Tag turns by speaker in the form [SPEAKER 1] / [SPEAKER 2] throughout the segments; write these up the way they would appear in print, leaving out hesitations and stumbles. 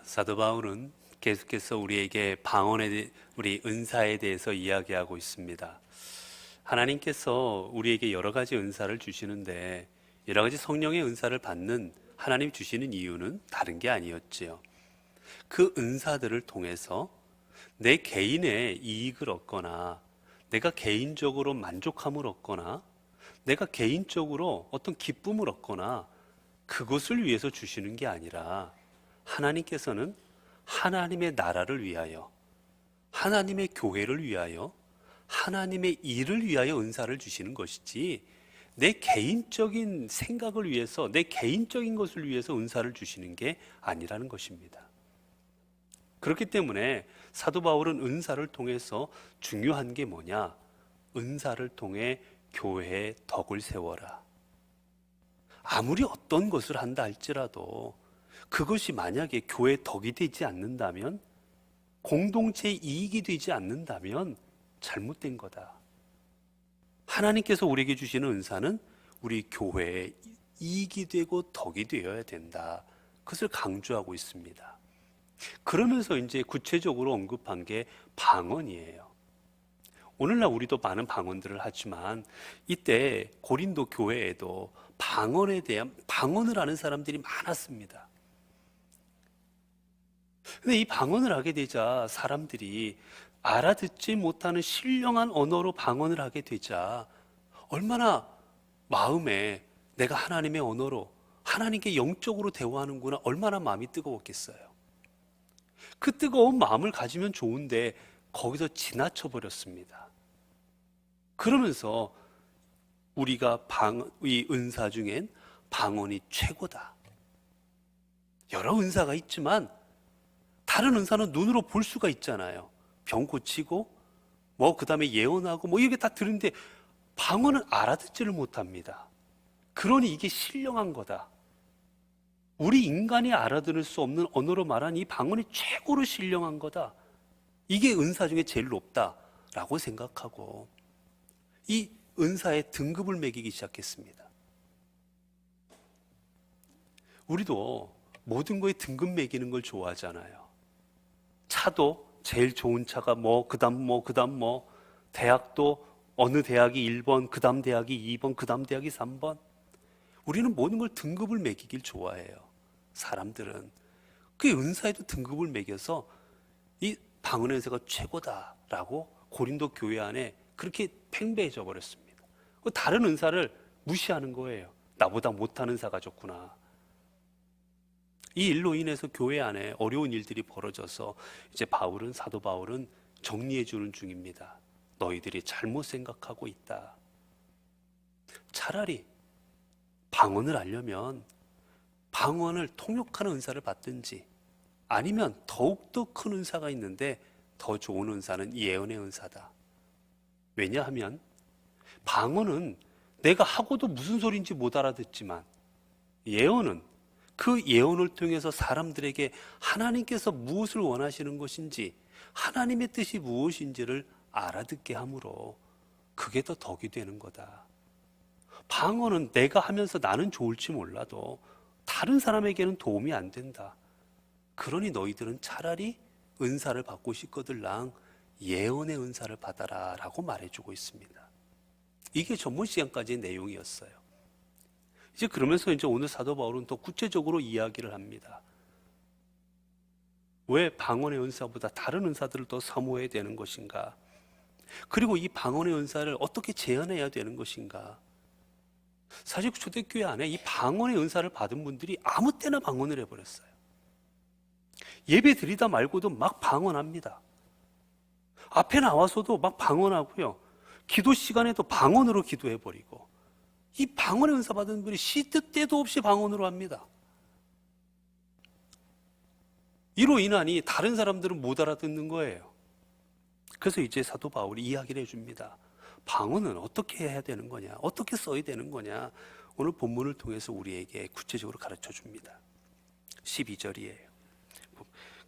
[SPEAKER 1] 사도 바울은 계속해서 우리에게 우리 은사에 대해서 이야기하고 있습니다. 하나님께서 우리에게 여러 가지 은사를 주시는데 여러 가지 성령의 은사를 받는 하나님 주시는 이유는 다른 게 아니었지요. 그 은사들을 통해서 내 개인의 이익을 얻거나 내가 개인적으로 만족함을 얻거나 내가 개인적으로 어떤 기쁨을 얻거나 그것을 위해서 주시는 게 아니라 하나님께서는 하나님의 나라를 위하여, 하나님의 교회를 위하여, 하나님의 일을 위하여 은사를 주시는 것이지 내 개인적인 생각을 위해서, 내 개인적인 것을 위해서 은사를 주시는 게 아니라는 것입니다. 그렇기 때문에 사도 바울은 은사를 통해서 중요한 게 뭐냐? 은사를 통해 교회의 덕을 세워라. 아무리 어떤 것을 한다 할지라도 그것이 만약에 교회의 덕이 되지 않는다면, 공동체의 이익이 되지 않는다면 잘못된 거다. 하나님께서 우리에게 주시는 은사는 우리 교회의 이익이 되고 덕이 되어야 된다. 그것을 강조하고 있습니다. 그러면서 이제 구체적으로 언급한 게 방언이에요. 오늘날 우리도 많은 방언들을 하지만 이때 고린도 교회에도 방언에 대한 방언을 하는 사람들이 많았습니다. 근데 이 방언을 하게 되자 사람들이 알아듣지 못하는 신령한 언어로 방언을 하게 되자 얼마나 마음에 내가 하나님의 언어로 하나님께 영적으로 대화하는구나, 얼마나 마음이 뜨거웠겠어요. 그 뜨거운 마음을 가지면 좋은데 거기서 지나쳐 버렸습니다. 그러면서 우리가 이 은사 중엔 방언이 최고다. 여러 은사가 있지만 다른 은사는 눈으로 볼 수가 있잖아요. 병 고치고 그 다음에 예언하고 이게 다 들은데 방언은 알아듣지를 못합니다. 그러니 이게 신령한 거다. 우리 인간이 알아들을 수 없는 언어로 말한 이 방언이 최고로 신령한 거다. 이게 은사 중에 제일 높다라고 생각하고 이 은사의 등급을 매기기 시작했습니다. 우리도 모든 거에 등급 매기는 걸 좋아하잖아요. 차도 제일 좋은 차가 그다음 대학도 어느 대학이 1번, 그다음 대학이 2번, 그다음 대학이 3번. 우리는 모든 걸 등급을 매기길 좋아해요. 사람들은 그 은사에도 등급을 매겨서 이 방언의 은사가 최고다라고 고린도 교회 안에 그렇게 팽배해져 버렸습니다. 다른 은사를 무시하는 거예요. 나보다 못한 은사가 좋구나. 이 일로 인해서 교회 안에 어려운 일들이 벌어져서 이제 사도 바울은 정리해 주는 중입니다. 너희들이 잘못 생각하고 있다. 차라리 방언을 하려면 방언을 통역하는 은사를 받든지, 아니면 더욱더 큰 은사가 있는데 더 좋은 은사는 예언의 은사다. 왜냐하면 방언은 내가 하고도 무슨 소리인지 못 알아듣지만 예언은 그 예언을 통해서 사람들에게 하나님께서 무엇을 원하시는 것인지, 하나님의 뜻이 무엇인지를 알아듣게 하므로 그게 더 덕이 되는 거다. 방언은 내가 하면서 나는 좋을지 몰라도 다른 사람에게는 도움이 안 된다. 그러니 너희들은 차라리 은사를 받고 싶거들랑 예언의 은사를 받아라 라고 말해주고 있습니다. 이게 전문 시간까지의 내용이었어요. 이제 그러면서 이제 오늘 사도 바울은 더 구체적으로 이야기를 합니다. 왜 방언의 은사보다 다른 은사들을 더 사모해야 되는 것인가? 그리고 이 방언의 은사를 어떻게 제한해야 되는 것인가? 사실 초대교회 안에 이 방언의 은사를 받은 분들이 아무 때나 방언을 해버렸어요. 예배 드리다 말고도 막 방언합니다. 앞에 나와서도 막 방언하고요. 기도 시간에도 방언으로 기도해버리고, 이 방언의 은사 받은 분이 시도 때도 없이 방언으로 합니다. 이로 인하니 다른 사람들은 못 알아듣는 거예요. 그래서 이제 사도 바울이 이야기를 해줍니다. 방언은 어떻게 해야 되는 거냐, 어떻게 써야 되는 거냐, 오늘 본문을 통해서 우리에게 구체적으로 가르쳐 줍니다. 12절이에요.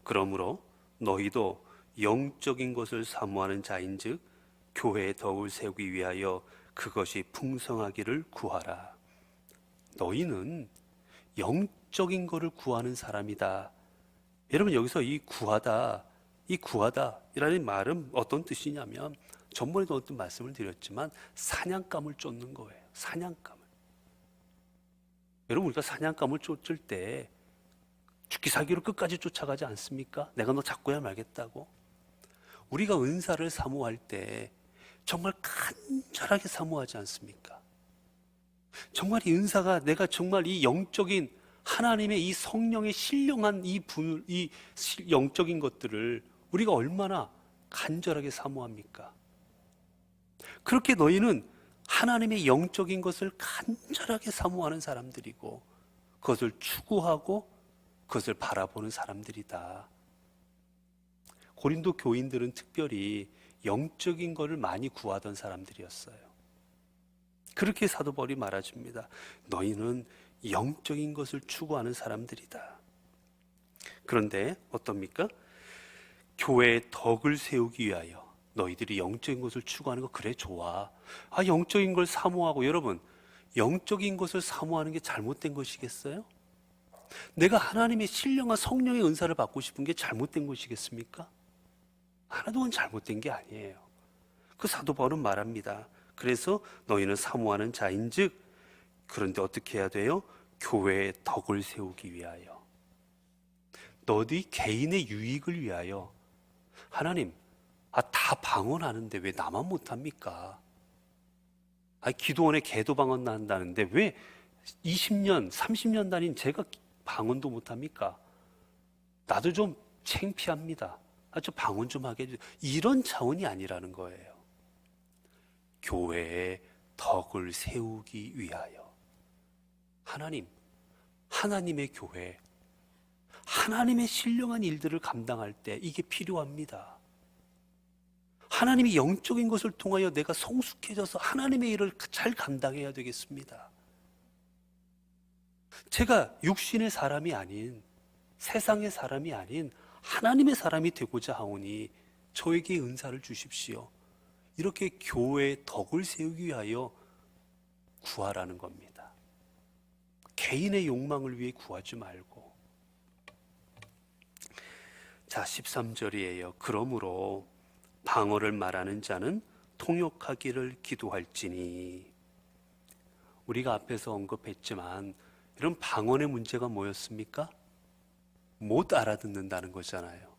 [SPEAKER 1] 그러므로 너희도 영적인 것을 사모하는 자인즉 교회의 덕을 세우기 위하여 그것이 풍성하기를 구하라. 너희는 영적인 것을 구하는 사람이다. 여러분 여기서 이 구하다이라는 말은 어떤 뜻이냐면 전번에도 어떤 말씀을 드렸지만 사냥감을 쫓는 거예요. 사냥감을. 여러분 우리가 사냥감을 쫓을 때 죽기 살기로 끝까지 쫓아가지 않습니까? 내가 너 잡고야 말겠다고. 우리가 은사를 사모할 때 정말 간절하게 사모하지 않습니까? 정말 이 은사가 내가 정말 이 영적인 하나님의 이 성령의 신령한 이 영적인 것들을 우리가 얼마나 간절하게 사모합니까? 그렇게 너희는 하나님의 영적인 것을 간절하게 사모하는 사람들이고 그것을 추구하고 그것을 바라보는 사람들이다. 고린도 교인들은 특별히 영적인 것을 많이 구하던 사람들이었어요. 그렇게 사도 바울이 말해줍니다. 너희는 영적인 것을 추구하는 사람들이다. 그런데 어떻습니까? 교회의 덕을 세우기 위하여 너희들이 영적인 것을 추구하는 거 그래 좋아. 영적인 걸 사모하고 여러분 영적인 것을 사모하는 게 잘못된 것이겠어요? 내가 하나님의 신령한 성령의 은사를 받고 싶은 게 잘못된 것이겠습니까? 하나도 잘못된 게 아니에요. 그 사도 바울은 말합니다. 그래서 너희는 사모하는 자인즉 그런데 어떻게 해야 돼요? 교회의 덕을 세우기 위하여 너희 개인의 유익을 위하여 하나님 다 방언하는데 왜 나만 못합니까? 기도원에 개도 방언 한다는데 왜 20년 30년 다닌 제가 방언도 못합니까? 나도 좀 창피합니다. 저 방언 좀 하게 해주세요. 이런 차원이 아니라는 거예요. 교회의 덕을 세우기 위하여 하나님의 교회, 하나님의 신령한 일들을 감당할 때 이게 필요합니다. 하나님이 영적인 것을 통하여 내가 성숙해져서 하나님의 일을 잘 감당해야 되겠습니다. 제가 육신의 사람이 아닌 세상의 사람이 아닌 하나님의 사람이 되고자 하오니 저에게 은사를 주십시오. 이렇게 교회의 덕을 세우기 위하여 구하라는 겁니다. 개인의 욕망을 위해 구하지 말고. 자, 13절이에요. 그러므로 방언을 말하는 자는 통역하기를 기도할지니. 우리가 앞에서 언급했지만 이런 방언의 문제가 뭐였습니까? 못 알아듣는다는 거잖아요.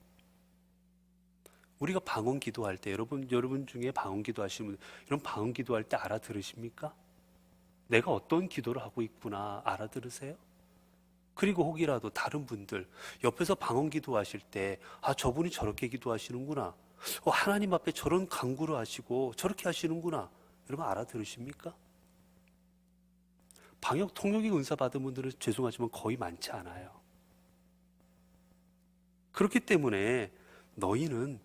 [SPEAKER 1] 우리가 방언 기도할 때 여러분 중에 방언 기도하시는 분 이런 방언 기도할 때 알아들으십니까? 내가 어떤 기도를 하고 있구나 알아들으세요? 그리고 혹이라도 다른 분들 옆에서 방언 기도하실 때 저분이 저렇게 기도하시는구나, 하나님 앞에 저런 간구를 하시고 저렇게 하시는구나, 여러분 알아들으십니까? 방역 통역의 은사 받은 분들은 죄송하지만 거의 많지 않아요. 그렇기 때문에 너희는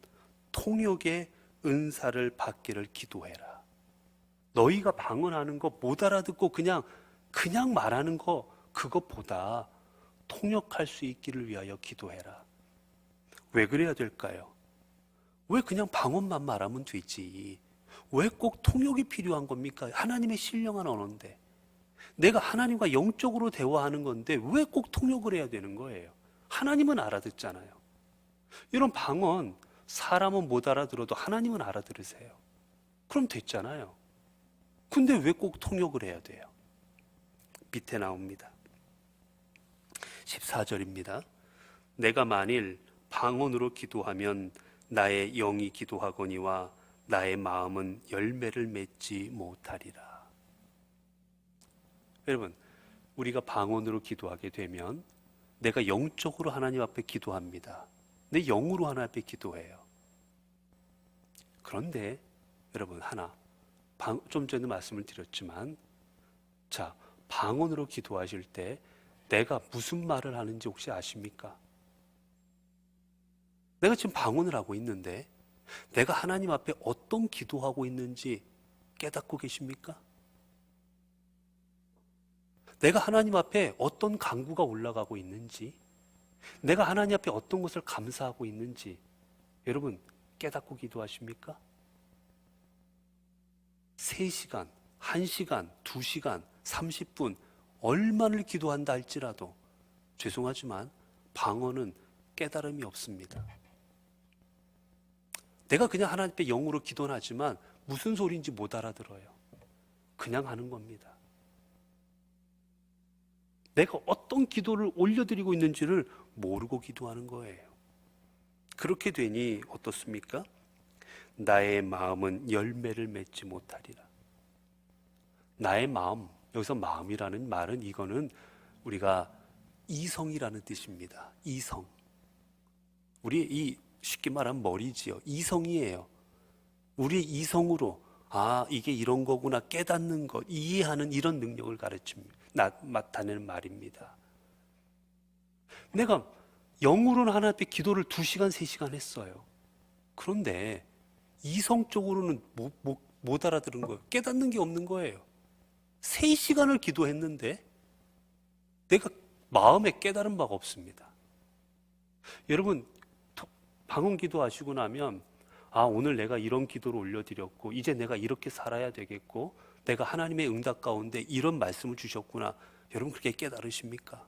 [SPEAKER 1] 통역의 은사를 받기를 기도해라. 너희가 방언하는 거 못 알아듣고 그냥 말하는 거 그것보다 통역할 수 있기를 위하여 기도해라. 왜 그래야 될까요? 왜 그냥 방언만 말하면 되지? 왜 꼭 통역이 필요한 겁니까? 하나님의 신령한 언어인데 내가 하나님과 영적으로 대화하는 건데 왜 꼭 통역을 해야 되는 거예요? 하나님은 알아듣잖아요. 이런 방언 사람은 못 알아들어도 하나님은 알아들으세요. 그럼 됐잖아요. 근데 왜 꼭 통역을 해야 돼요? 밑에 나옵니다. 14절입니다. 내가 만일 방언으로 기도하면 나의 영이 기도하거니와 나의 마음은 열매를 맺지 못하리라. 여러분, 우리가 방언으로 기도하게 되면 내가 영적으로 하나님 앞에 기도합니다. 내 영으로 하나님 앞에 기도해요. 그런데 여러분 좀 전에 말씀을 드렸지만 방언으로 기도하실 때 내가 무슨 말을 하는지 혹시 아십니까? 내가 지금 방언을 하고 있는데 내가 하나님 앞에 어떤 기도하고 있는지 깨닫고 계십니까? 내가 하나님 앞에 어떤 간구가 올라가고 있는지, 내가 하나님 앞에 어떤 것을 감사하고 있는지 여러분 깨닫고 기도하십니까? 3시간, 1시간, 2시간, 30분 얼마를 기도한다 할지라도 죄송하지만 방언은 깨달음이 없습니다. 내가 그냥 하나님 앞에 영으로 기도는 하지만 무슨 소리인지 못 알아들어요. 그냥 하는 겁니다. 내가 어떤 기도를 올려드리고 있는지를 모르고 기도하는 거예요. 그렇게 되니 어떻습니까? 나의 마음은 열매를 맺지 못하리라. 나의 마음, 여기서 마음이라는 말은 이거는 우리가 이성이라는 뜻입니다. 이성. 우리 이 쉽게 말하면 머리지요. 이성이에요. 우리의 이성으로 이게 이런 거구나 깨닫는 것, 이해하는 이런 능력을 나타내는 말입니다. 내가 영으로는 하나님 앞에 기도를 2시간, 3시간 했어요. 그런데 이성적으로는 못 알아들은 거예요. 깨닫는 게 없는 거예요. 3시간을 기도했는데 내가 마음에 깨달은 바가 없습니다. 여러분, 방언 기도하시고 나면 오늘 내가 이런 기도를 올려드렸고 이제 내가 이렇게 살아야 되겠고 내가 하나님의 응답 가운데 이런 말씀을 주셨구나. 여러분 그렇게 깨달으십니까?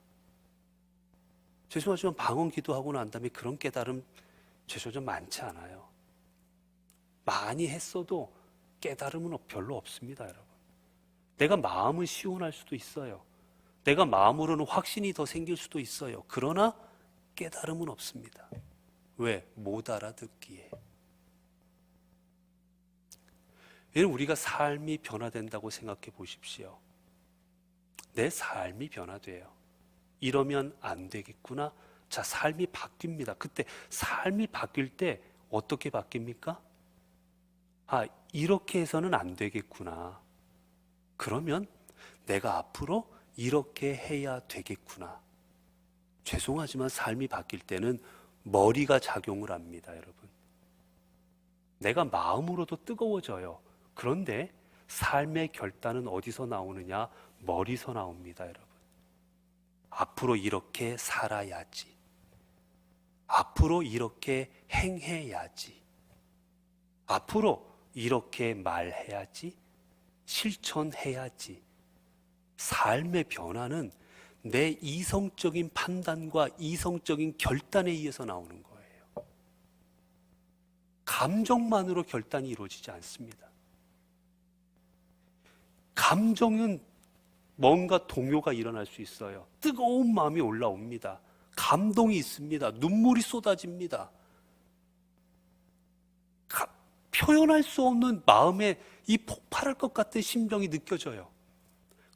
[SPEAKER 1] 죄송하지만 방언 기도하고 난 다음에 그런 깨달음 죄송하지만 많지 않아요. 많이 했어도 깨달음은 별로 없습니다, 여러분. 내가 마음은 시원할 수도 있어요. 내가 마음으로는 확신이 더 생길 수도 있어요. 그러나 깨달음은 없습니다. 왜? 못 알아듣기에. 여러분, 우리가 삶이 변화된다고 생각해 보십시오. 내 삶이 변화돼요. 이러면 안 되겠구나. 자, 삶이 바뀝니다. 그때 삶이 바뀔 때 어떻게 바뀝니까? 이렇게 해서는 안 되겠구나. 그러면 내가 앞으로 이렇게 해야 되겠구나. 죄송하지만 삶이 바뀔 때는 머리가 작용을 합니다, 여러분. 내가 마음으로도 뜨거워져요. 그런데 삶의 결단은 어디서 나오느냐? 머리서 나옵니다, 여러분. 앞으로 이렇게 살아야지. 앞으로 이렇게 행해야지. 앞으로 이렇게 말해야지. 실천해야지. 삶의 변화는 내 이성적인 판단과 이성적인 결단에 의해서 나오는 거예요. 감정만으로 결단이 이루어지지 않습니다. 감정은 뭔가 동요가 일어날 수 있어요. 뜨거운 마음이 올라옵니다. 감동이 있습니다. 눈물이 쏟아집니다. 표현할 수 없는 마음에 이 폭발할 것 같은 심정이 느껴져요.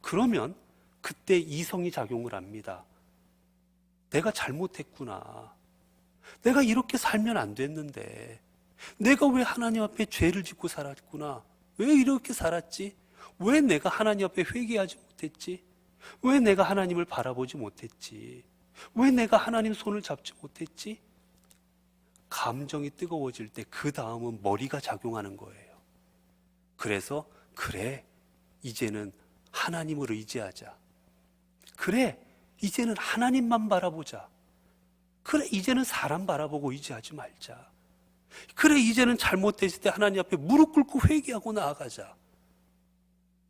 [SPEAKER 1] 그러면 그때 이성이 작용을 합니다. 내가 잘못했구나. 내가 이렇게 살면 안 됐는데. 내가 왜 하나님 앞에 죄를 짓고 살았구나. 왜 이렇게 살았지? 왜 내가 하나님 앞에 회개하지 못했지? 왜 내가 하나님을 바라보지 못했지? 왜 내가 하나님 손을 잡지 못했지? 감정이 뜨거워질 때 그 다음은 머리가 작용하는 거예요. 그래서 그래, 이제는 하나님을 의지하자. 그래, 이제는 하나님만 바라보자. 그래, 이제는 사람 바라보고 의지하지 말자. 그래, 이제는 잘못했을 때 하나님 앞에 무릎 꿇고 회개하고 나아가자.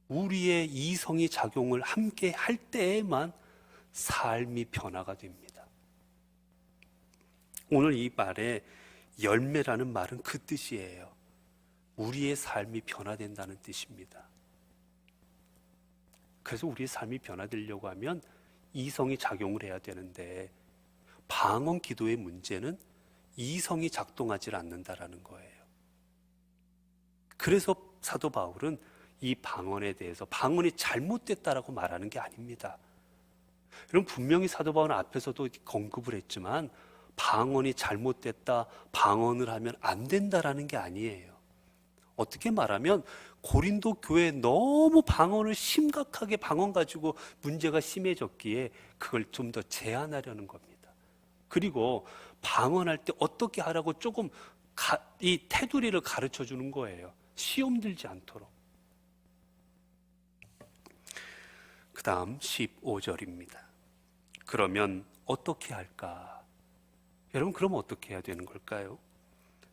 [SPEAKER 1] 우리의 이성이 작용을 함께 할 때에만 삶이 변화가 됩니다. 오늘 이 말에 열매라는 말은 그 뜻이에요. 우리의 삶이 변화된다는 뜻입니다. 그래서 우리의 삶이 변화되려고 하면 이성이 작용을 해야 되는데 방언 기도의 문제는 이성이 작동하지 않는다라는 거예요. 그래서 사도 바울은 이 방언에 대해서 방언이 잘못됐다라고 말하는 게 아닙니다. 여러분, 분명히 사도 바울은 앞에서도 언급을 했지만 방언이 잘못됐다, 방언을 하면 안 된다라는 게 아니에요. 어떻게 말하면 고린도 교회에 너무 방언을 심각하게 방언 가지고 문제가 심해졌기에 그걸 좀 더 제한하려는 겁니다. 그리고 방언할 때 어떻게 하라고 조금 이 테두리를 가르쳐 주는 거예요. 시험 들지 않도록. 그 다음 15절입니다. 그러면 어떻게 할까? 여러분, 그럼 어떻게 해야 되는 걸까요?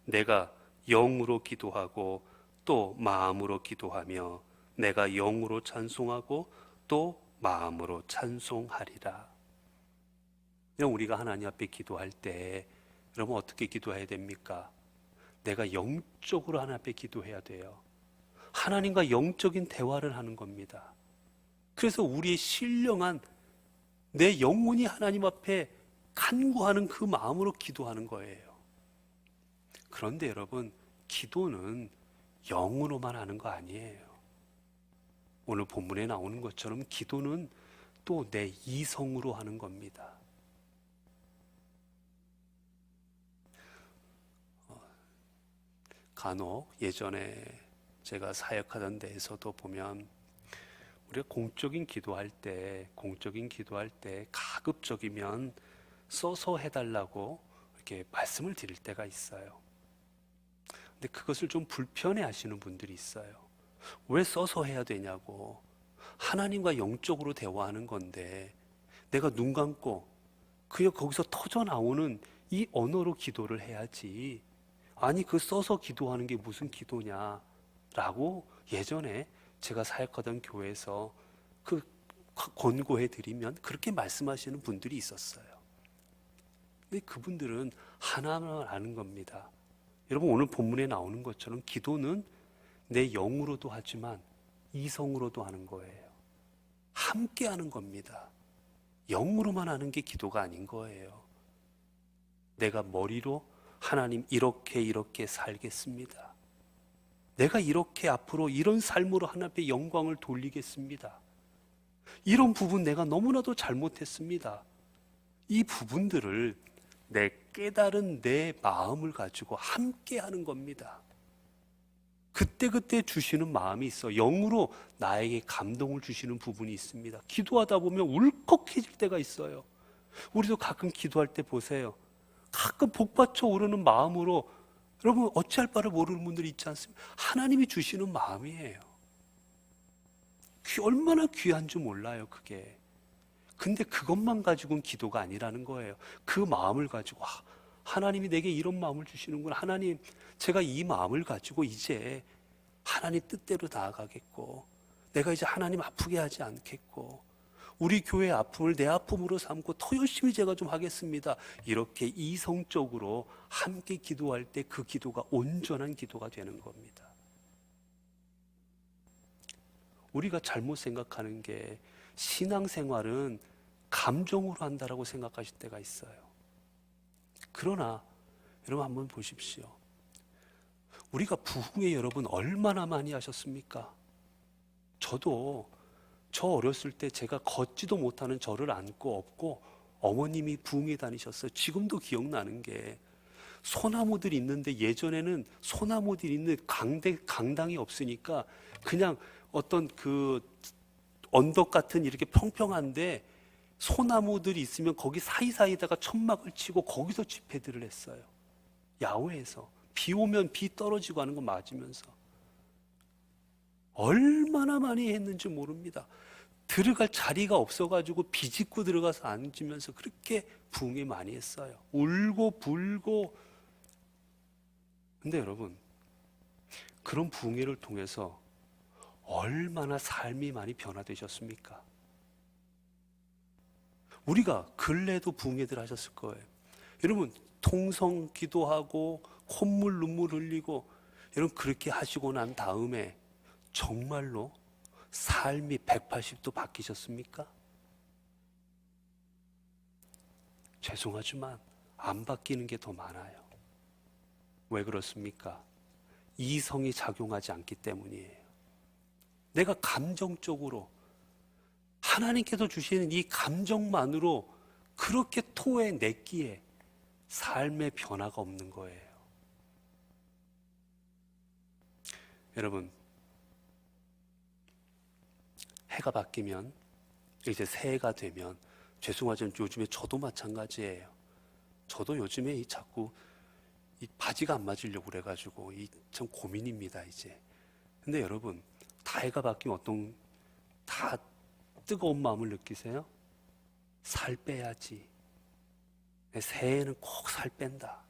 [SPEAKER 1] 내가 영으로 기도하고 또 마음으로 기도하며 내가 영으로 찬송하고 또 마음으로 찬송하리라. 우리가 하나님 앞에 기도할 때 여러분 어떻게 기도해야 됩니까? 내가 영적으로 하나님 앞에 기도해야 돼요. 하나님과 영적인 대화를 하는 겁니다. 그래서 우리의 신령한 내 영혼이 하나님 앞에 간구하는 그 마음으로 기도하는 거예요. 그런데 여러분, 기도는 영으로만 하는 거 아니에요. 오늘 본문에 나오는 것처럼 기도는 또 내 이성으로 하는 겁니다. 간혹 예전에 제가 사역하던 데에서도 보면 우리가 공적인 기도할 때 가급적이면 써서 해달라고 이렇게 말씀을 드릴 때가 있어요. 근데 그것을 좀 불편해 하시는 분들이 있어요. 왜 써서 해야 되냐고. 하나님과 영적으로 대화하는 건데 내가 눈 감고 그냥 거기서 터져 나오는 이 언어로 기도를 해야지. 아니 그 써서 기도하는 게 무슨 기도냐 라고 예전에 제가 사역하던 교회에서 그 권고해 드리면 그렇게 말씀하시는 분들이 있었어요. 근데 그분들은 하나만 아는 겁니다. 여러분 오늘 본문에 나오는 것처럼 기도는 내 영으로도 하지만 이성으로도 하는 거예요. 함께 하는 겁니다. 영으로만 하는 게 기도가 아닌 거예요. 내가 머리로 하나님 이렇게 살겠습니다. 내가 이렇게 앞으로 이런 삶으로 하나님 앞에 영광을 돌리겠습니다. 이런 부분 내가 너무나도 잘못했습니다. 이 부분들을 내 깨달은 내 마음을 가지고 함께 하는 겁니다. 그때 주시는 마음이 있어. 영으로 나에게 감동을 주시는 부분이 있습니다. 기도하다 보면 울컥해질 때가 있어요. 우리도 가끔 기도할 때 보세요. 가끔 복받쳐 오르는 마음으로 여러분 어찌할 바를 모르는 분들이 있지 않습니까? 하나님이 주시는 마음이에요. 얼마나 귀한 줄 몰라요 그게. 근데 그것만 가지고는 기도가 아니라는 거예요. 그 마음을 가지고 하나님이 내게 이런 마음을 주시는구나. 하나님 제가 이 마음을 가지고 이제 하나님 뜻대로 나아가겠고 내가 이제 하나님 아프게 하지 않겠고 우리 교회의 아픔을 내 아픔으로 삼고 더 열심히 제가 좀 하겠습니다. 이렇게 이성적으로 함께 기도할 때 그 기도가 온전한 기도가 되는 겁니다. 우리가 잘못 생각하는 게 신앙생활은 감정으로 한다라고 생각하실 때가 있어요. 그러나 여러분 한번 보십시오. 우리가 부흥회 여러분 얼마나 많이 하셨습니까? 저 어렸을 때 제가 걷지도 못하는 저를 안고 업고 어머님이 부흥회 다니셨어요. 지금도 기억나는 게 소나무들이 있는데 예전에는 소나무들이 있는 강당이 없으니까 그냥 어떤 그 언덕 같은 이렇게 평평한데 소나무들이 있으면 거기 사이사이에다가 천막을 치고 거기서 집회들을 했어요. 야외에서 비 오면 비 떨어지고 하는 거 맞으면서 얼마나 많이 했는지 모릅니다. 들어갈 자리가 없어가지고 비집고 들어가서 앉으면서 그렇게 부흥회 많이 했어요. 울고 불고. 근데 여러분 그런 부흥회를 통해서 얼마나 삶이 많이 변화되셨습니까? 우리가 근래에도 부흥회들 하셨을 거예요. 여러분 통성 기도하고 콧물 눈물 흘리고 여러분 그렇게 하시고 난 다음에 정말로 삶이 180도 바뀌셨습니까? 죄송하지만 안 바뀌는 게 더 많아요. 왜 그렇습니까? 이성이 작용하지 않기 때문이에요. 내가 감정적으로 하나님께서 주시는 이 감정만으로 그렇게 토해냈기에 삶의 변화가 없는 거예요. 여러분 해가 바뀌면 이제 새해가 되면 죄송하지만 요즘에 저도 마찬가지예요. 저도 요즘에 자꾸 이 바지가 안 맞으려고 그래가지고 참 고민입니다 이제. 근데 여러분 다 해가 바뀌면 다 뜨거운 마음을 느끼세요? 살 빼야지. 새해에는 꼭 살 뺀다.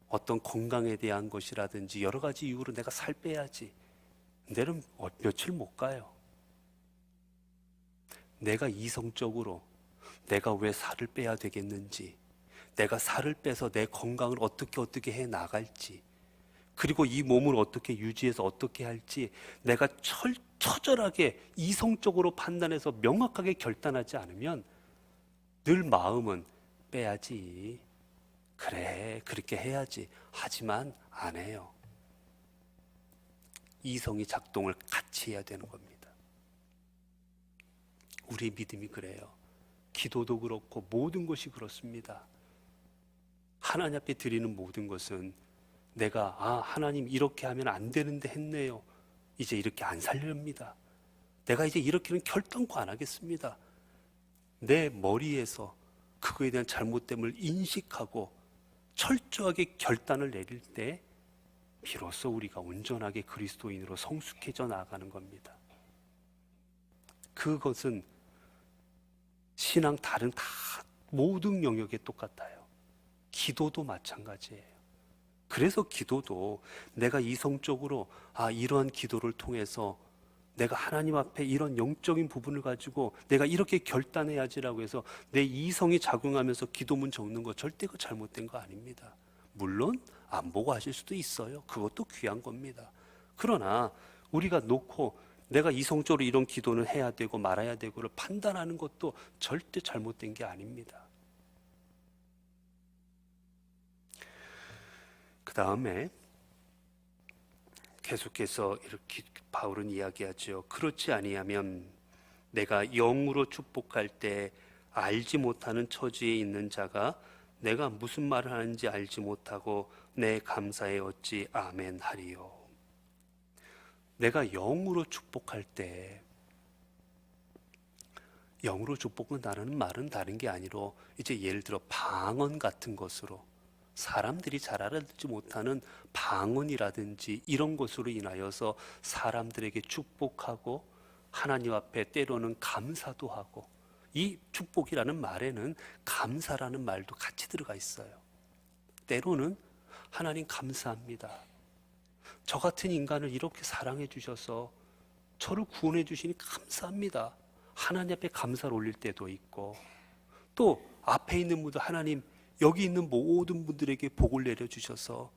[SPEAKER 1] 어떤 건강에 대한 것이라든지 여러 가지 이유로 내가 살 빼야지. 내일은 며칠 못 가요. 내가 이성적으로 내가 왜 살을 빼야 되겠는지, 내가 살을 빼서 내 건강을 어떻게 해 나갈지, 그리고 이 몸을 어떻게 유지해서 어떻게 할지 내가 처절하게 이성적으로 판단해서 명확하게 결단하지 않으면 늘 마음은 빼야지, 그래 그렇게 해야지, 하지만 안 해요. 이성이 작동을 같이 해야 되는 겁니다. 우리 믿음이 그래요. 기도도 그렇고 모든 것이 그렇습니다. 하나님 앞에 드리는 모든 것은 내가 하나님 이렇게 하면 안 되는데 했네요. 이제 이렇게 안 살렵니다. 내가 이제 이렇게는 결단코 안 하겠습니다. 내 머리에서 그거에 대한 잘못됨을 인식하고 철저하게 결단을 내릴 때 비로소 우리가 온전하게 그리스도인으로 성숙해져 나가는 겁니다. 그것은 신앙 다른 다 모든 영역에 똑같아요. 기도도 마찬가지예요. 그래서 기도도 내가 이성적으로 이러한 기도를 통해서 내가 하나님 앞에 이런 영적인 부분을 가지고 내가 이렇게 결단해야지라고 해서 내 이성이 작용하면서 기도문 적는 거 절대 그 잘못된 거 아닙니다. 물론 안 보고 하실 수도 있어요. 그것도 귀한 겁니다. 그러나 우리가 놓고 내가 이성적으로 이런 기도는 해야 되고 말아야 되고를 판단하는 것도 절대 잘못된 게 아닙니다. 그 다음에 계속해서 이렇게 바울은 이야기하죠. 그렇지 아니하면 내가 영으로 축복할 때 알지 못하는 처지에 있는 자가 내가 무슨 말을 하는지 알지 못하고 내 감사에 어찌 아멘 하리요. 내가 영으로 축복할 때, 영으로 축복한다는 말은 다른 게 아니라 이제 예를 들어 방언 같은 것으로, 사람들이 잘 알아듣지 못하는 방언이라든지 이런 것으로 인하여서 사람들에게 축복하고 하나님 앞에 때로는 감사도 하고, 이 축복이라는 말에는 감사라는 말도 같이 들어가 있어요. 때로는 하나님 감사합니다. 저 같은 인간을 이렇게 사랑해 주셔서 저를 구원해 주시니 감사합니다. 하나님 앞에 감사를 올릴 때도 있고, 또 앞에 있는 분들, 하나님 여기 있는 모든 분들에게 복을 내려주셔서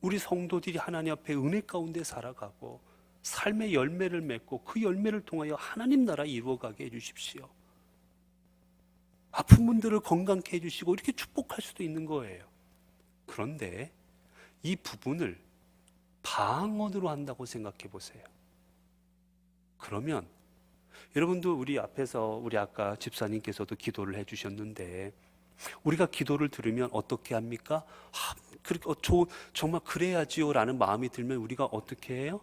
[SPEAKER 1] 우리 성도들이 하나님 앞에 은혜 가운데 살아가고 삶의 열매를 맺고 그 열매를 통하여 하나님 나라 이루어가게 해주십시오. 아픈 분들을 건강케 해주시고 이렇게 축복할 수도 있는 거예요. 그런데 이 부분을 방언으로 한다고 생각해 보세요. 그러면 여러분도 우리 앞에서 우리 아까 집사님께서도 기도를 해주셨는데, 우리가 기도를 들으면 어떻게 합니까? 정말 그래야지요 라는 마음이 들면 우리가 어떻게 해요?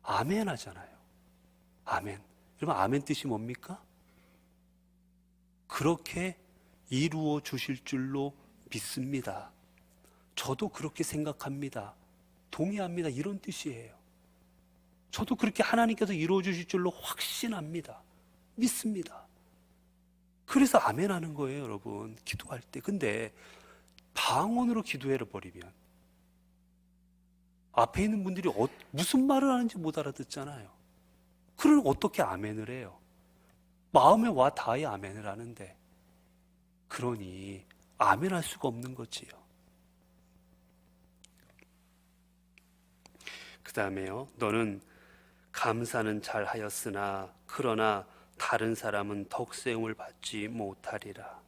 [SPEAKER 1] 아멘 하잖아요. 아멘. 여러분 아멘 뜻이 뭡니까? 그렇게 이루어 주실 줄로 믿습니다. 저도 그렇게 생각합니다. 동의합니다. 이런 뜻이에요. 저도 그렇게 하나님께서 이루어 주실 줄로 확신합니다. 믿습니다. 그래서 아멘 하는 거예요, 여러분. 기도할 때. 근데 방언으로 기도해 버리면 앞에 있는 분들이 무슨 말을 하는지 못 알아듣잖아요. 그러면 어떻게 아멘을 해요? 마음에 와 닿아야 아멘을 하는데, 그러니 아멘할 수가 없는 거지요. 그 다음에요, 너는 감사는 잘 하였으나 그러나 다른 사람은 덕세움을 받지 못하리라.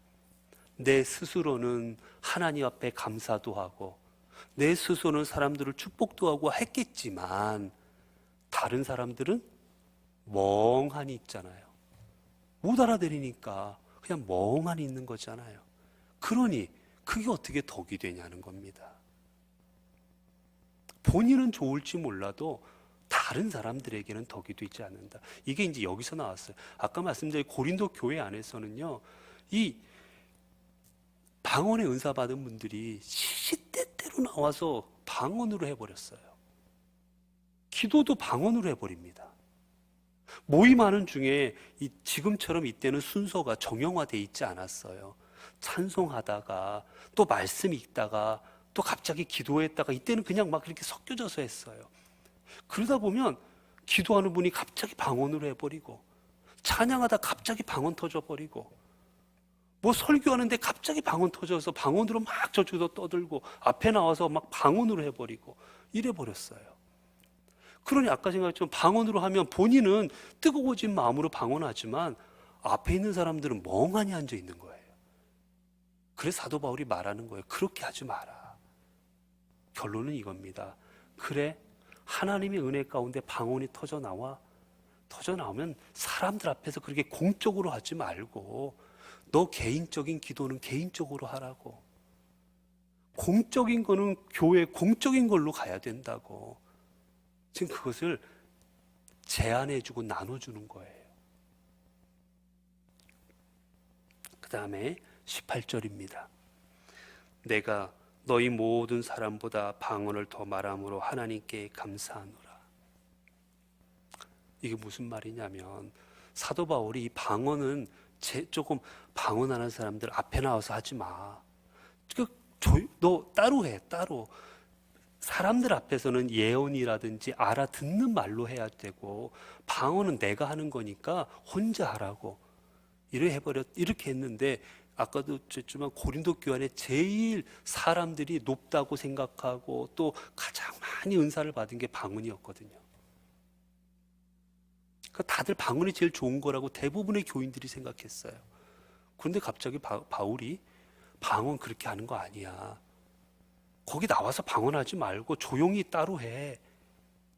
[SPEAKER 1] 내 스스로는 하나님 앞에 감사도 하고 내 스스로는 사람들을 축복도 하고 했겠지만 다른 사람들은 멍하니 있잖아요. 못 알아들으니까 그냥 멍하니 있는 거잖아요. 그러니 그게 어떻게 덕이 되냐는 겁니다. 본인은 좋을지 몰라도 다른 사람들에게는 덕이 되지 않는다. 이게 이제 여기서 나왔어요. 아까 말씀드린 고린도 교회 안에서는요, 이 방언의 은사 받은 분들이 시시때때로 나와서 방언으로 해버렸어요. 기도도 방언으로 해버립니다. 모임하는 중에 지금처럼 이때는 순서가 정형화되어 있지 않았어요. 찬송하다가 또 말씀 읽다가 또 갑자기 기도했다가, 이때는 그냥 막 이렇게 섞여져서 했어요. 그러다 보면 기도하는 분이 갑자기 방언으로 해버리고 찬양하다 갑자기 방언 터져버리고 뭐 설교하는데 갑자기 방언 터져서 방언으로 막 저쪽에서 떠들고 앞에 나와서 막 방언으로 해버리고 이래버렸어요. 그러니 아까 생각했지만 방언으로 하면 본인은 뜨거워진 마음으로 방언하지만 앞에 있는 사람들은 멍하니 앉아 있는 거예요. 그래서 사도 바울이 말하는 거예요. 그렇게 하지 마라. 결론은 이겁니다. 그래, 하나님의 은혜 가운데 방언이 터져 나오면 사람들 앞에서 그렇게 공적으로 하지 말고 너 개인적인 기도는 개인적으로 하라고. 공적인 거는 교회 공적인 걸로 가야 된다고. 지금 그것을 제안해주고 나눠주는 거예요. 그 다음에 18절입니다. 내가 너희 모든 사람보다 방언을 더 말함으로 하나님께 감사하노라. 이게 무슨 말이냐면 사도 바울이 이 방언은 조금 방언하는 사람들 앞에 나와서 하지 마. 너 따로 해, 따로. 사람들 앞에서는 예언이라든지 알아듣는 말로 해야 되고 방언은 내가 하는 거니까 혼자 하라고. 이렇게 했는데 아까도 했지만 고린도 교회 안에 제일 사람들이 높다고 생각하고 또 가장 많이 은사를 받은 게 방언이었거든요. 그러니까 다들 방언이 제일 좋은 거라고 대부분의 교인들이 생각했어요. 그런데 갑자기 바울이 방언 그렇게 하는 거 아니야. 거기 나와서 방언하지 말고 조용히 따로 해.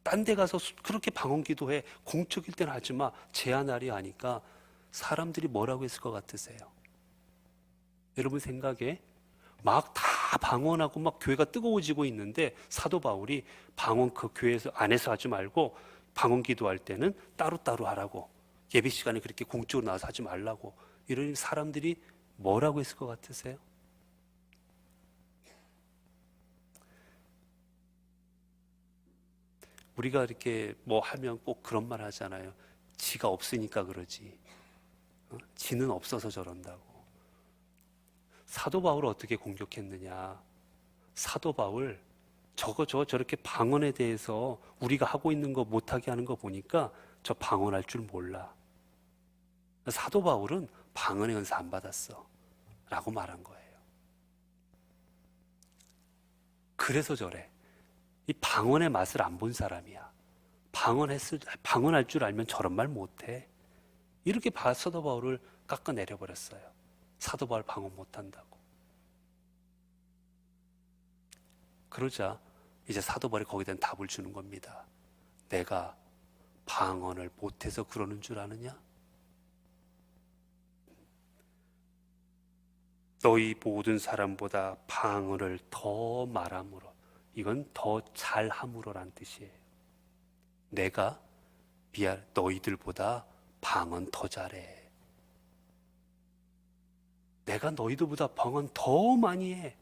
[SPEAKER 1] 딴 데 가서 그렇게 방언 기도해. 공적일 때는 하지 마. 제한하리 하니까 사람들이 뭐라고 했을 것 같으세요? 여러분 생각에 막 다 방언하고 막 교회가 뜨거워지고 있는데 사도 바울이 방언 그 교회에서 안에서 하지 말고 방언 기도할 때는 따로따로 하라고. 예배 시간에 그렇게 공적으로 나와서 하지 말라고. 이러니 사람들이 뭐라고 했을 것 같으세요? 우리가 이렇게 뭐 하면 꼭 그런 말 하잖아요. 지가 없으니까 그러지. 지는 없어서 저런다고. 사도 바울을 어떻게 공격했느냐? 사도 바울 저렇게 방언에 대해서 우리가 하고 있는 거 못하게 하는 거 보니까 저 방언할 줄 몰라. 사도 바울은 방언의 은사 안 받았어 라고 말한 거예요. 그래서 저래. 이 방언의 맛을 안 본 사람이야. 방언할 줄 알면 저런 말 못해. 이렇게 사도 바울을 깎아내려 버렸어요. 사도 바울 방언 못한다고. 그러자 이제 사도 바울이 거기에 대한 답을 주는 겁니다. 내가 방언을 못해서 그러는 줄 아느냐? 너희 모든 사람보다 방언을 더 말함으로, 이건 더 잘함으로란 뜻이에요. 내가 너희들보다 방언 더 잘해. 내가 너희들보다 방언 더 많이 해.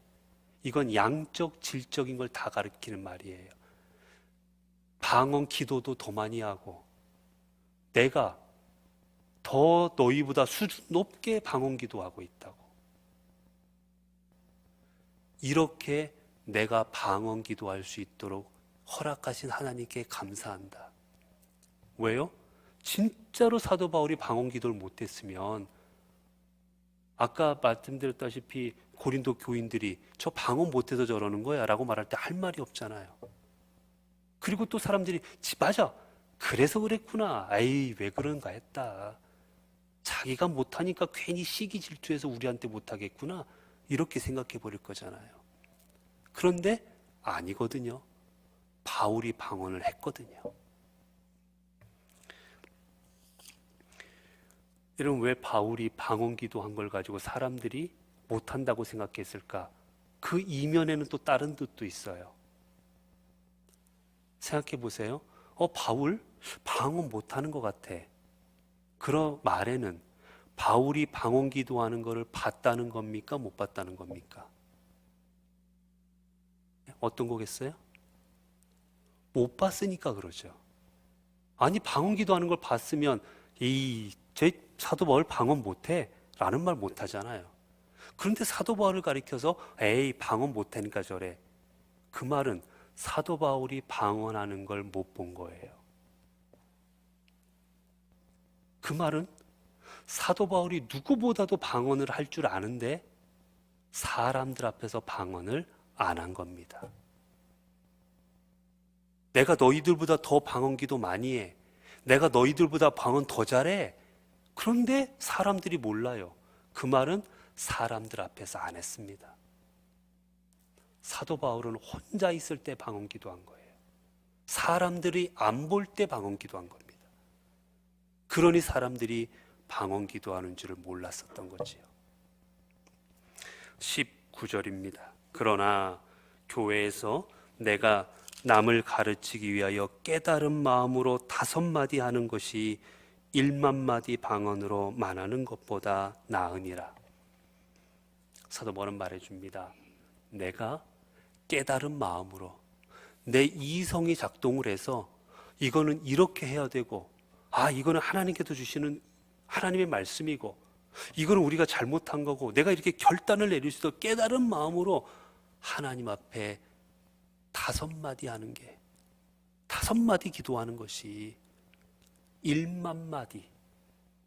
[SPEAKER 1] 이건 양적, 질적인 걸 다 가리키는 말이에요. 방언 기도도 더 많이 하고 내가 더 너희보다 수준 높게 방언 기도하고 있다고. 이렇게 내가 방언 기도할 수 있도록 허락하신 하나님께 감사한다. 왜요? 진짜로 사도 바울이 방언 기도를 못했으면 아까 말씀드렸다시피 고린도 교인들이 저 방언 못해서 저러는 거야 라고 말할 때 할 말이 없잖아요. 그리고 또 사람들이 맞아, 그래서 그랬구나, 에이 왜 그런가 했다, 자기가 못하니까 괜히 시기 질투해서 우리한테 못하겠구나, 이렇게 생각해 버릴 거잖아요. 그런데 아니거든요. 바울이 방언을 했거든요. 여러분, 왜 바울이 방언 기도한 걸 가지고 사람들이 못한다고 생각했을까? 그 이면에는 또 다른 뜻도 있어요. 생각해 보세요. 바울 방언 못하는 것 같아. 그런 말에는 바울이 방언 기도하는 것을 봤다는 겁니까? 못 봤다는 겁니까? 어떤 거겠어요? 못 봤으니까 그러죠. 아니, 방언 기도하는 걸 봤으면 제 사도 바울 방언 못해 라는 말 못하잖아요. 그런데 사도 바울을 가리켜서 에이 방언 못하니까 저래, 그 말은 사도 바울이 방언하는 걸 못 본 거예요. 그 말은 사도 바울이 누구보다도 방언을 할 줄 아는데 사람들 앞에서 방언을 안 한 겁니다. 내가 너희들보다 더 방언 기도 많이 해. 내가 너희들보다 방언 더 잘해. 그런데 사람들이 몰라요. 그 말은 사람들 앞에서 안 했습니다. 사도 바울은 혼자 있을 때 방언 기도한 거예요. 사람들이 안 볼 때 방언 기도한 겁니다. 그러니 사람들이 방언 기도하는 줄을 몰랐었던 거지요. 19절입니다. 그러나 교회에서 내가 남을 가르치기 위하여 깨달은 마음으로 5마디 하는 것이 1만마디 방언으로 말하는 것보다 나으니라. 사도 바울은 말해줍니다. 내가 깨달은 마음으로 내 이성이 작동을 해서 이거는 이렇게 해야 되고, 이거는 하나님께서 주시는 하나님의 말씀이고, 이거는 우리가 잘못한 거고, 내가 이렇게 결단을 내릴 수 있어 깨달은 마음으로 하나님 앞에 5마디 하는 게, 5마디 기도하는 것이 1만마디,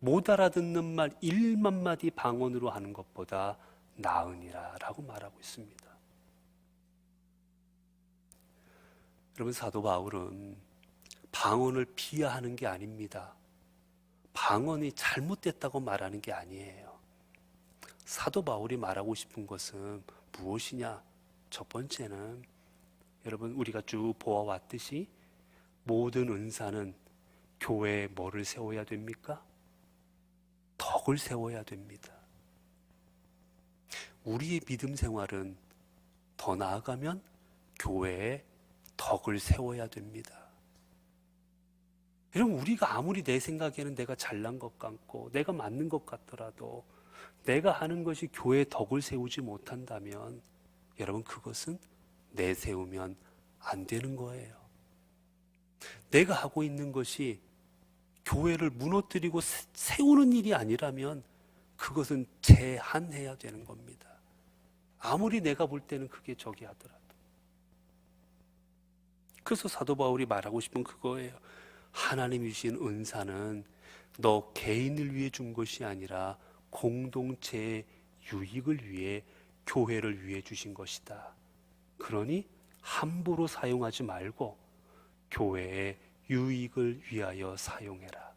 [SPEAKER 1] 못 알아듣는 말 1만마디 방언으로 하는 것보다 나으니라 라고 말하고 있습니다. 여러분, 사도 바울은 방언을 비하하는 게 아닙니다. 방언이 잘못됐다고 말하는 게 아니에요. 사도 바울이 말하고 싶은 것은 무엇이냐? 첫 번째는 여러분, 우리가 쭉 보아왔듯이 모든 은사는 교회에 뭐를 세워야 됩니까? 덕을 세워야 됩니다. 우리의 믿음 생활은 더 나아가면 교회에 덕을 세워야 됩니다. 여러분, 우리가 아무리 내 생각에는 내가 잘난 것 같고 내가 맞는 것 같더라도 내가 하는 것이 교회에 덕을 세우지 못한다면 여러분, 그것은 내세우면 안 되는 거예요. 내가 하고 있는 것이 교회를 무너뜨리고 세우는 일이 아니라면 그것은 제한해야 되는 겁니다. 아무리 내가 볼 때는 그게 적이 하더라도. 그래서 사도 바울이 말하고 싶은 그거예요. 하나님이 주신 은사는 너 개인을 위해 준 것이 아니라 공동체의 유익을 위해, 교회를 위해 주신 것이다. 그러니 함부로 사용하지 말고 교회의 유익을 위하여 사용해라.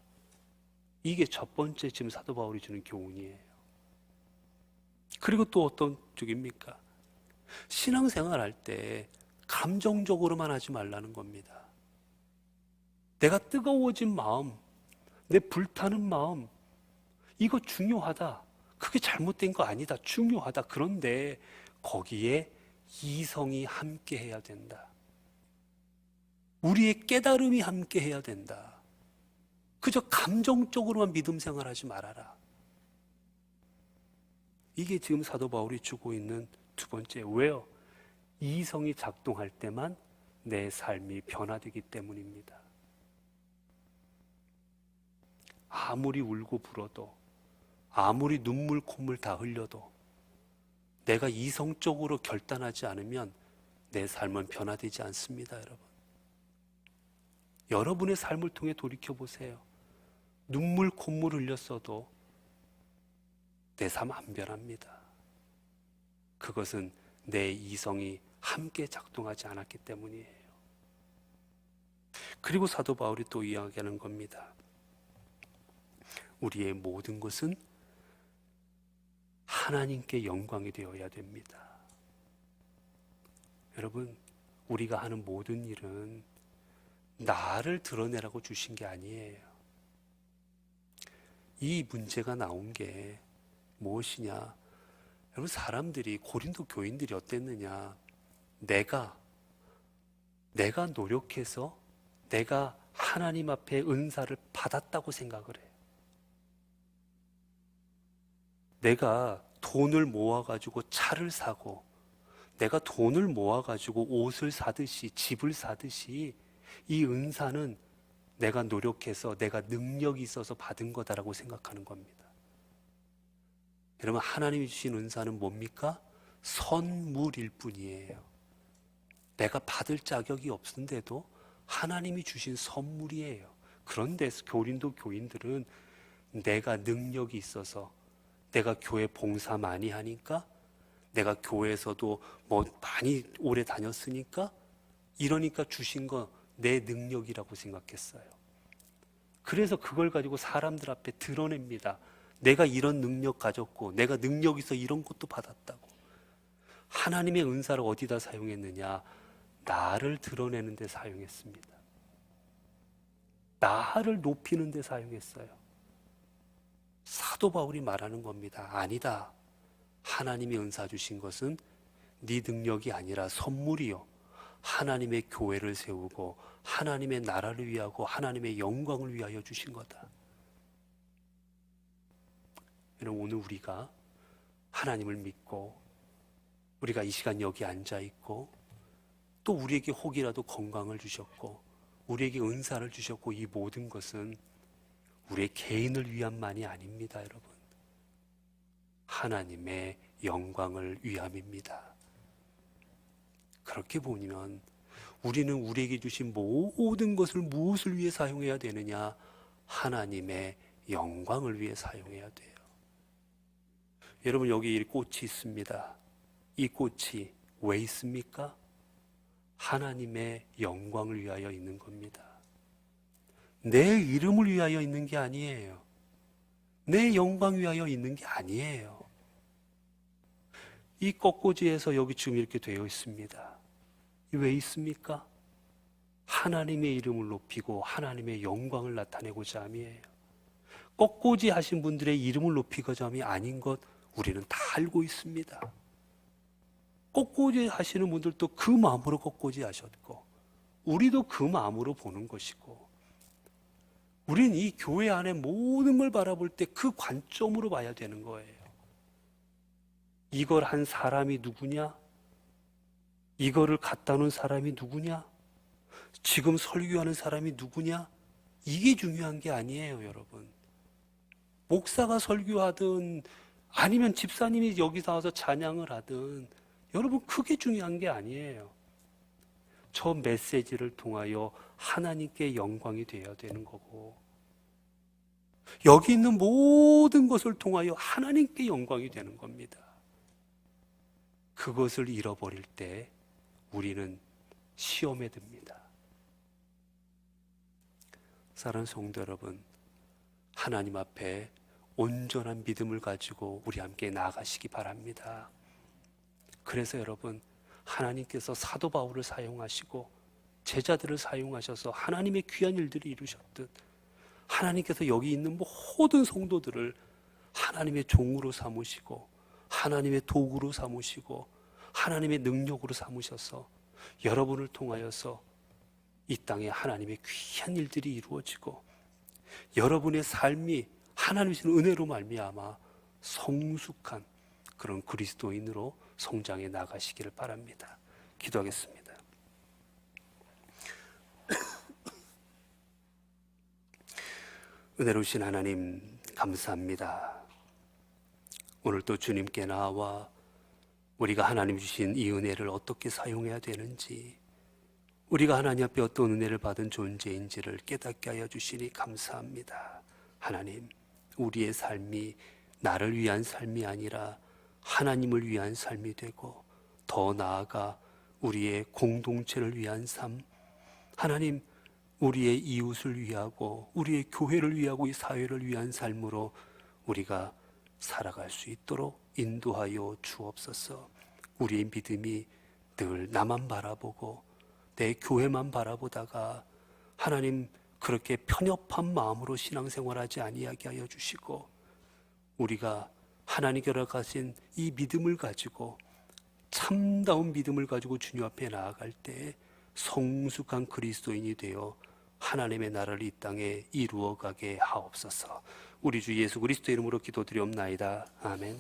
[SPEAKER 1] 이게 첫 번째 지금 사도 바울이 주는 교훈이에요. 그리고 또 어떤 쪽입니까? 신앙생활 할 때 감정적으로만 하지 말라는 겁니다. 내가 뜨거워진 마음, 내 불타는 마음, 이거 중요하다. 그게 잘못된 거 아니다. 중요하다. 그런데 거기에 이성이 함께 해야 된다. 우리의 깨달음이 함께 해야 된다. 그저 감정적으로만 믿음 생활하지 말아라. 이게 지금 사도 바울이 주고 있는 두 번째. 왜요? 이성이 작동할 때만 내 삶이 변화되기 때문입니다. 아무리 울고 불어도, 아무리 눈물 콧물 다 흘려도 내가 이성적으로 결단하지 않으면 내 삶은 변화되지 않습니다, 여러분. 여러분의 삶을 통해 돌이켜보세요. 눈물 콧물 흘렸어도 내 삶 안 변합니다. 그것은 내 이성이 함께 작동하지 않았기 때문이에요. 그리고 사도 바울이 또 이야기하는 겁니다. 우리의 모든 것은 하나님께 영광이 되어야 됩니다. 여러분, 우리가 하는 모든 일은 나를 드러내라고 주신 게 아니에요. 이 문제가 나온 게 무엇이냐? 여러분, 사람들이, 고린도 교인들이 어땠느냐? 내가 노력해서 내가 하나님 앞에 은사를 받았다고 생각을 해요. 내가 돈을 모아가지고 차를 사고, 내가 돈을 모아가지고 옷을 사듯이, 집을 사듯이 이 은사는 내가 노력해서 내가 능력이 있어서 받은 거다라고 생각하는 겁니다. 여러분, 하나님이 주신 은사는 뭡니까? 선물일 뿐이에요. 내가 받을 자격이 없는데도 하나님이 주신 선물이에요. 그런데 고린도 교인들은 내가 능력이 있어서, 내가 교회 봉사 많이 하니까, 내가 교회에서도 뭐 많이 오래 다녔으니까, 이러니까 주신 거 내 능력이라고 생각했어요. 그래서 그걸 가지고 사람들 앞에 드러냅니다. 내가 이런 능력 가졌고, 내가 능력 있어 이런 것도 받았다고. 하나님의 은사를 어디다 사용했느냐? 나를 드러내는 데 사용했습니다. 나를 높이는 데 사용했어요. 사도 바울이 말하는 겁니다. 아니다. 하나님이 은사 주신 것은 네 능력이 아니라 선물이요, 하나님의 교회를 세우고 하나님의 나라를 위하고 하나님의 영광을 위하여 주신 거다. 여러분, 오늘 우리가 하나님을 믿고 우리가 이 시간 여기 앉아 있고, 또 우리에게 혹이라도 건강을 주셨고 우리에게 은사를 주셨고, 이 모든 것은 우리의 개인을 위함만이 아닙니다. 여러분, 하나님의 영광을 위함입니다. 그렇게 보면 우리는 우리에게 주신 모든 것을 무엇을 위해 사용해야 되느냐? 하나님의 영광을 위해 사용해야 돼요. 여러분, 여기 이 꽃이 있습니다. 이 꽃이 왜 있습니까? 하나님의 영광을 위하여 있는 겁니다. 내 이름을 위하여 있는 게 아니에요. 내 영광 위하여 있는 게 아니에요. 이 꽃꽂이에서 여기 지금 이렇게 되어 있습니다. 왜 있습니까? 하나님의 이름을 높이고 하나님의 영광을 나타내고자 함이에요. 꽃꽂이 하신 분들의 이름을 높이고자 함이 아닌 것 우리는 다 알고 있습니다. 꽃꽂이 하시는 분들도 그 마음으로 꽃꽂이 하셨고, 우리도 그 마음으로 보는 것이고, 우리는 이 교회 안에 모든 걸 바라볼 때 그 관점으로 봐야 되는 거예요. 이걸 한 사람이 누구냐? 이거를 갖다 놓은 사람이 누구냐? 지금 설교하는 사람이 누구냐? 이게 중요한 게 아니에요, 여러분. 목사가 설교하든 아니면 집사님이 여기 나와서 찬양을 하든, 여러분, 그게 중요한 게 아니에요. 저 메시지를 통하여 하나님께 영광이 되어야 되는 거고, 여기 있는 모든 것을 통하여 하나님께 영광이 되는 겁니다. 그것을 잃어버릴 때 우리는 시험에 듭니다. 사랑하는 성도 여러분, 하나님 앞에 온전한 믿음을 가지고 우리 함께 나아가시기 바랍니다. 그래서 여러분, 하나님께서 사도 바울을 사용하시고 제자들을 사용하셔서 하나님의 귀한 일들을 이루셨듯, 하나님께서 여기 있는 모든 성도들을 하나님의 종으로 삼으시고 하나님의 도구로 삼으시고 하나님의 능력으로 삼으셔서 여러분을 통하여서 이 땅에 하나님의 귀한 일들이 이루어지고, 여러분의 삶이 하나님의 은혜로 말미암아 성숙한 그런 그리스도인으로 성장해 나가시기를 바랍니다. 기도하겠습니다. 은혜로우신 하나님, 감사합니다. 오늘 또 주님께 나와 우리가 하나님 주신 이 은혜를 어떻게 사용해야 되는지, 우리가 하나님 앞에 어떤 은혜를 받은 존재인지를 깨닫게 하여 주시니 감사합니다. 하나님, 우리의 삶이 나를 위한 삶이 아니라 하나님을 위한 삶이 되고, 더 나아가 우리의 공동체를 위한 삶, 하나님, 우리의 이웃을 위하고 우리의 교회를 위하고 이 사회를 위한 삶으로 우리가 살아갈 수 있도록 인도하여 주옵소서. 우리의 믿음이 늘 나만 바라보고 내 교회만 바라보다가 하나님, 그렇게 편협한 마음으로 신앙생활하지 아니하게 하여 주시고, 우리가 하나님께로 가신 이 믿음을 가지고, 참다운 믿음을 가지고 주님 앞에 나아갈 때 성숙한 그리스도인이 되어 하나님의 나라를 이 땅에 이루어가게 하옵소서. 우리 주 예수 그리스도 이름으로 기도드리옵나이다. 아멘.